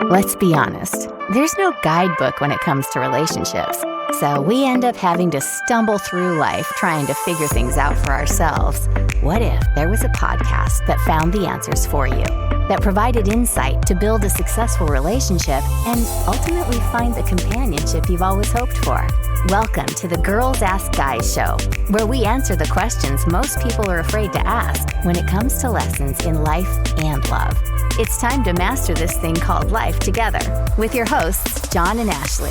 Let's be honest, there's no guidebook when it comes to relationships. So we end up having to stumble through life trying to figure things out for ourselves. What if there was a podcast that found the answers for you, that provided insight to build a successful relationship and ultimately find the companionship you've always hoped for? Welcome to the Girls Ask Guys show, where we answer the questions most people are afraid to ask when it comes to lessons in life and love. It's time to master this thing called life together with your hosts, John and Ashley.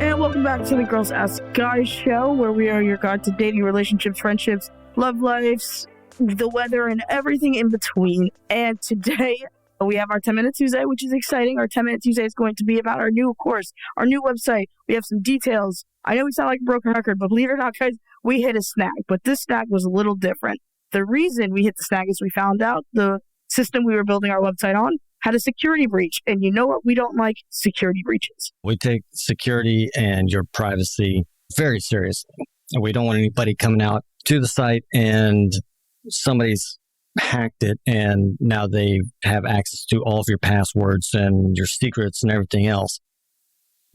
And welcome back to the Girls Ask Guys show, where we are your guide to dating, relationships, friendships, love lives, the weather, and everything in between. And today we have our 10-Minute Tuesday, which is exciting. Our 10-Minute Tuesday is going to be about our new course, our new website. We have some details. I know we sound like a broken record, but believe it or not, guys, we hit a snag. But this snag was a little different. The reason we hit the snag is we found out the system we were building our website on had a security breach. And you know what? We don't like security breaches. We take security and your privacy very seriously. And we don't want anybody coming out to the site and somebody's hacked it and now they have access to all of your passwords and your secrets and everything else.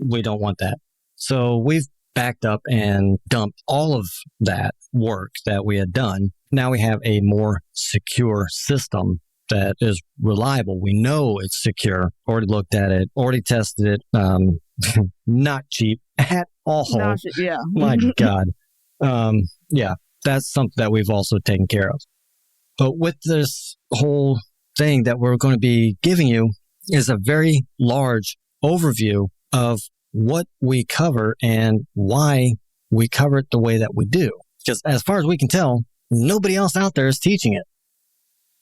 We don't want that. So we've backed up and dumped all of that work that we had done. Now we have a more secure system that is reliable. We know it's secure. Already looked at it, already tested it. Not cheap at all. Yeah. My God. Yeah, that's something that we've also taken care of. But with this whole thing that we're going to be giving you is a very large overview of what we cover and why we cover it the way that we do. Because as far as we can tell, nobody else out there is teaching it.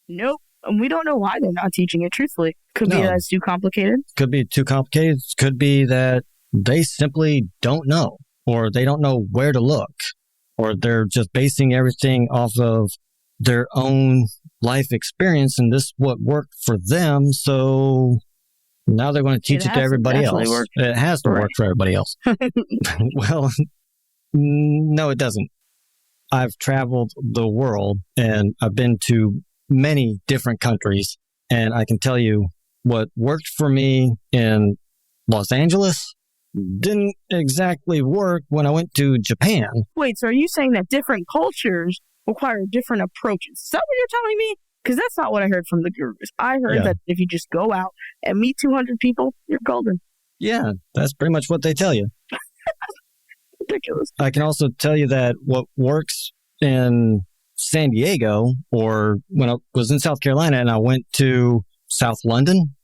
Nope. And we don't know why they're not teaching it, truthfully. Could be that it's too complicated. Could be too complicated. Could be that they simply don't know, or they don't know where to look, or they're just basing everything off of their own life experience, and this is what worked for them. So now they're going to teach it to everybody else. It has to work for everybody else. Well, no, it doesn't. I've traveled the world and I've been to many different countries, and I can tell you what worked for me in Los Angeles didn't exactly work when I went to Japan. Wait, so are you saying that different cultures require different approaches? Is that what you're telling me? Because that's not what I heard from the gurus. I heard that if you just go out and meet 200 people, you're golden. Yeah, that's pretty much what they tell you. Ridiculous. I can also tell you that what works in San Diego, or when I was in South Carolina and I went to South London,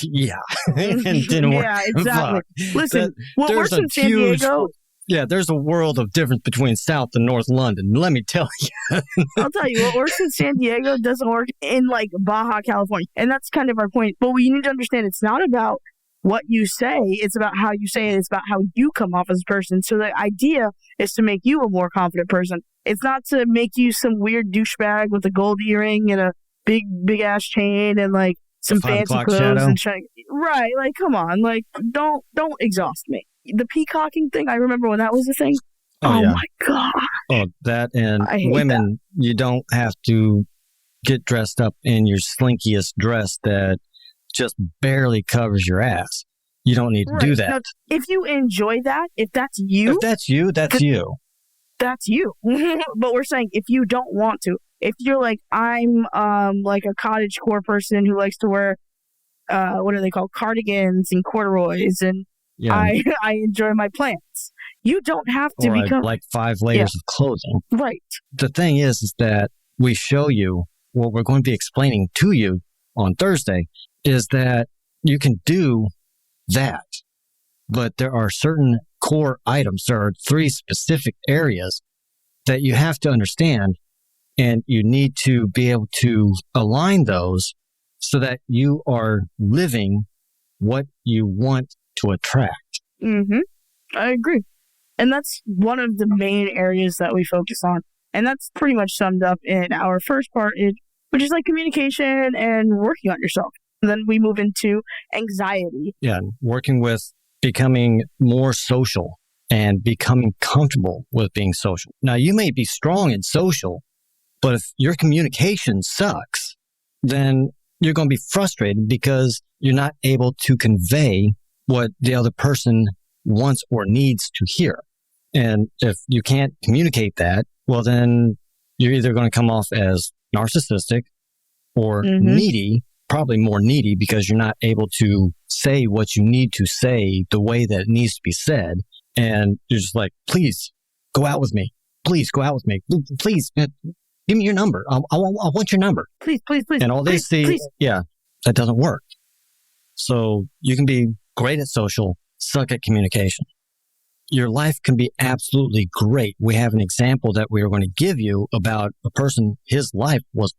yeah, and didn't work. Yeah, exactly. Listen, what works in San Diego... Yeah, there's a world of difference between South and North London. Let me tell you. I'll tell you, what works in San Diego doesn't work in like Baja California. And that's kind of our point. But we need to understand it's not about what you say. It's about how you say it. It's about how you come off as a person. So the idea is to make you a more confident person. It's not to make you some weird douchebag with a gold earring and a big ass chain and like some fancy clothes and shiny. Right. Like, come on. Like, don't exhaust me. The peacocking thing, I remember when that was a thing. Oh yeah. My God. Oh, that and women, you don't have to get dressed up in your slinkiest dress that just barely covers your ass. You don't need to do that. Now, if you enjoy that, if that's you. That's you. That's you. But we're saying if you don't want to, if you're like, I'm like a cottagecore person who likes to wear, what are they called? Cardigans and corduroys, and I enjoy my plants. You don't have to become like 5 layers of clothing. Right. The thing is that we show you what we're going to be explaining to you on Thursday is that you can do that, but there are certain core items. There are 3 specific areas that you have to understand, and you need to be able to align those so that you are living what you want to attract. Mm-hmm. I agree. And that's one of the main areas that we focus on. And that's pretty much summed up in our first part, which is like communication and working on yourself. And then we move into anxiety. Yeah, working with becoming more social and becoming comfortable with being social. Now, you may be strong in social, but if your communication sucks, then you're going to be frustrated because you're not able to convey what the other person wants or needs to hear. And if you can't communicate that, well, then you're either going to come off as narcissistic or needy, probably more needy because you're not able to say what you need to say the way that it needs to be said. And you're just like, please go out with me. Please go out with me. Please give me your number. I want your number. Please. And all they see, that doesn't work. So you can be great at social, suck at communication. Your life can be absolutely great. We have an example that we are going to give you about a person, his life was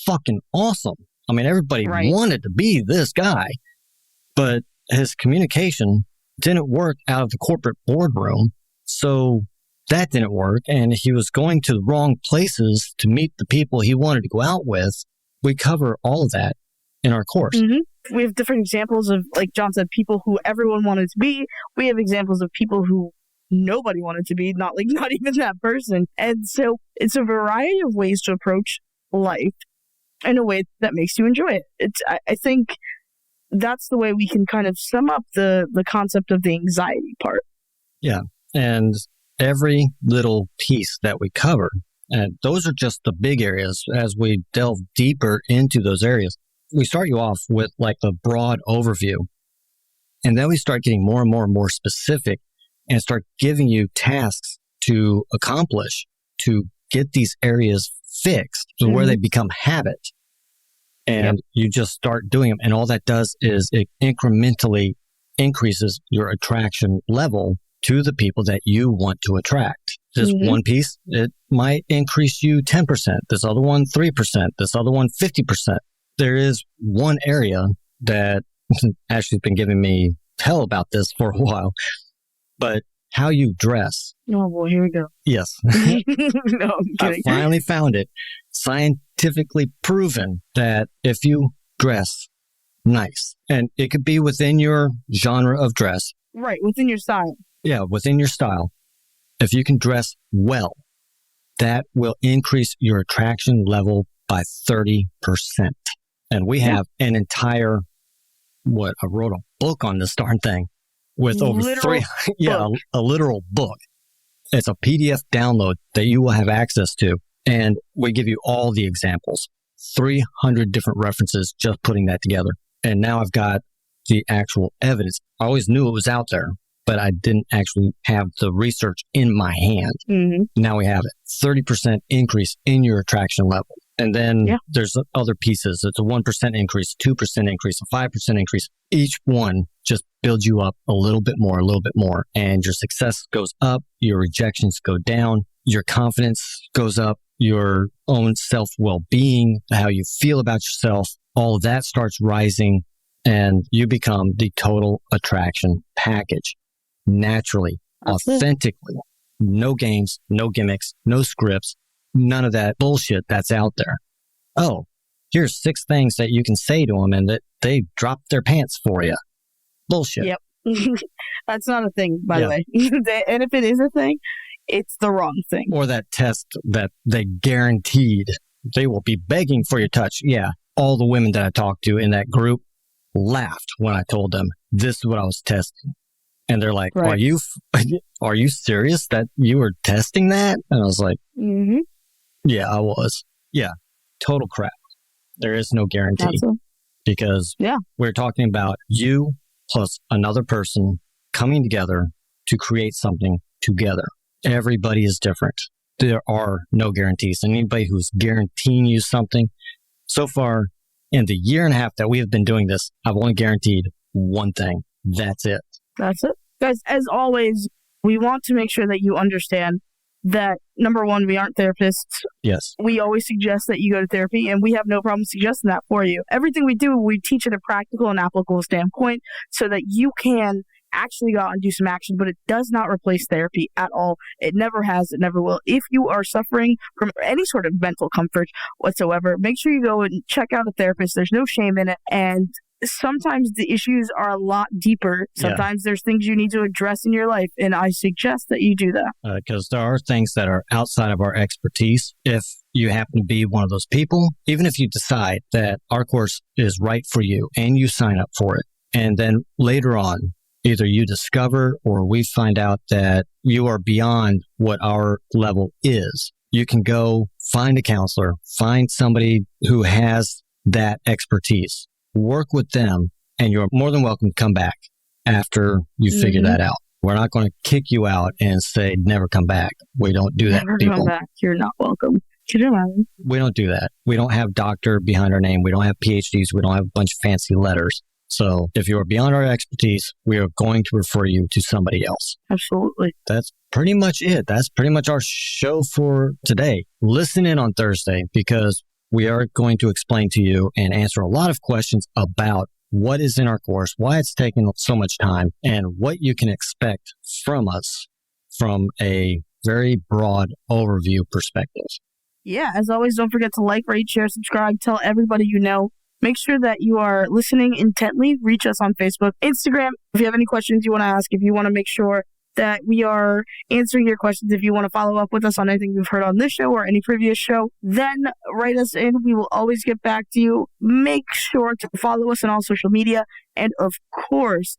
fucking awesome. I mean, everybody wanted to be this guy, but his communication didn't work out of the corporate boardroom. So that didn't work. And he was going to the wrong places to meet the people he wanted to go out with. We cover all of that in our course. We have different examples of, like John said, people who everyone wanted to be. We have examples of people who nobody wanted to be, not even that person. And so it's a variety of ways to approach life in a way that makes you enjoy it. I think that's the way we can kind of sum up the concept of the anxiety part. Yeah. And every little piece that we cover, and those are just the big areas. As we delve deeper into those areas, we start you off with like the broad overview, and then we start getting more and more and more specific and start giving you tasks to accomplish to get these areas fixed to where they become habit. And you just start doing them. And all that does is it incrementally increases your attraction level to the people that you want to attract. This one piece, it might increase you 10%. This other one, 3%. This other one, 50%. There is one area that Ashley's been giving me hell about this for a while, but how you dress. Oh, boy, here we go. Yes. No, I'm kidding. I finally found it. Scientifically proven that if you dress nice, and it could be within your genre of dress. Right, within your style. Yeah, within your style. If you can dress well, that will increase your attraction level by 30%. And we have an entire, I wrote a book on this darn thing with over a literal book. It's a PDF download that you will have access to. And we give you all the examples, 300 different references, just putting that together. And now I've got the actual evidence. I always knew it was out there, but I didn't actually have the research in my hand. Now we have it. 30% increase in your attraction level. And then there's other pieces. It's a 1% increase, 2% increase, a 5% increase. Each one just builds you up a little bit more, and your success goes up, your rejections go down, your confidence goes up, your own self-well-being, how you feel about yourself, all of that starts rising, and you become the total attraction package naturally, authentically. No games, no gimmicks, no scripts. None of that bullshit that's out there. Oh, here's 6 things that you can say to them and that they drop their pants for you. Bullshit. Yep. That's not a thing, by the way. And if it is a thing, it's the wrong thing. Or that test that they guaranteed they will be begging for your touch. Yeah. All the women that I talked to in that group laughed when I told them this is what I was testing. And they're like, are you serious that you were testing that? And I was like, yeah, I was. Yeah, total crap. There is no guarantee because we're talking about you plus another person coming together to create something together. Everybody is different. There are no guarantees. And anybody who's guaranteeing you something, so far in the year and a half that we have been doing this, I've only guaranteed one thing. That's it. That's it. Guys, as always, we want to make sure that you understand that, number one, we aren't therapists. Yes. We always suggest that you go to therapy, and we have no problem suggesting that for you. Everything we do, we teach at a practical and applicable standpoint so that you can actually go out and do some action, but it does not replace therapy at all. It never has. It never will. If you are suffering from any sort of mental comfort whatsoever, make sure you go and check out a therapist. There's no shame in it. And sometimes the issues are a lot deeper. Sometimes there's things you need to address in your life, and I suggest that you do that. Because there are things that are outside of our expertise. If you happen to be one of those people, even if you decide that our course is right for you and you sign up for it, and then later on, either you discover or we find out that you are beyond what our level is, you can go find a counselor, find somebody who has that expertise, work with them, and you're more than welcome to come back after you figure that out. We're not going to kick you out and say, never come back. We don't do that, people. Come back. You're not welcome. We don't do that. We don't have doctor behind our name. We don't have PhDs. We don't have a bunch of fancy letters. So if you're beyond our expertise, we are going to refer you to somebody else. Absolutely. That's pretty much it. That's pretty much our show for today. Listen in on Thursday because we are going to explain to you and answer a lot of questions about what is in our course, why it's taking so much time, and what you can expect from us from a very broad overview perspective. Yeah, as always, don't forget to like, rate, share, subscribe, tell everybody you know. Make sure that you are listening intently. Reach us on Facebook, Instagram. If you have any questions you want to ask, if you want to make sure that we are answering your questions, if you want to follow up with us on anything you've heard on this show or any previous show, then write us in. We will always get back to you. Make sure to follow us on all social media. And of course,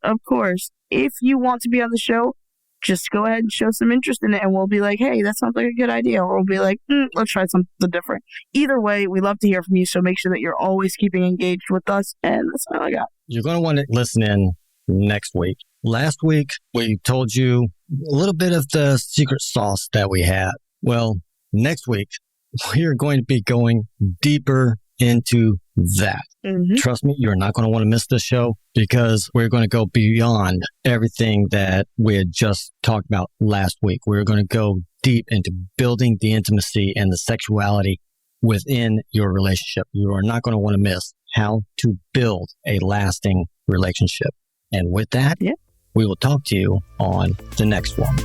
if you want to be on the show, just go ahead and show some interest in it, and we'll be like, hey, that sounds like a good idea. Or we'll be like, let's try something different. Either way, we love to hear from you, so make sure that you're always keeping engaged with us, and that's all I got. You're going to want to listen in next week. Last week, we told you a little bit of the secret sauce that we had. Well, next week, we are going to be going deeper into that. Trust me, you're not going to want to miss this show because we're going to go beyond everything that we had just talked about last week. We're going to go deep into building the intimacy and the sexuality within your relationship. You are not going to want to miss how to build a lasting relationship. And with that, we will talk to you on the next one.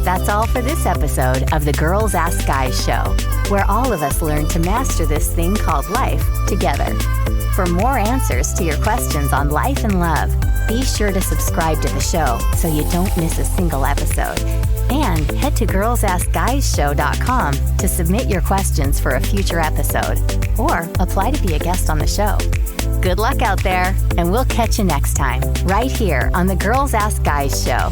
That's all for this episode of the Girls Ask Guys show, where all of us learn to master this thing called life together. For more answers to your questions on life and love, be sure to subscribe to the show so you don't miss a single episode. And head to girlsaskguyshow.com to submit your questions for a future episode or apply to be a guest on the show. Good luck out there, and we'll catch you next time, right here on the Girls Ask Guys show.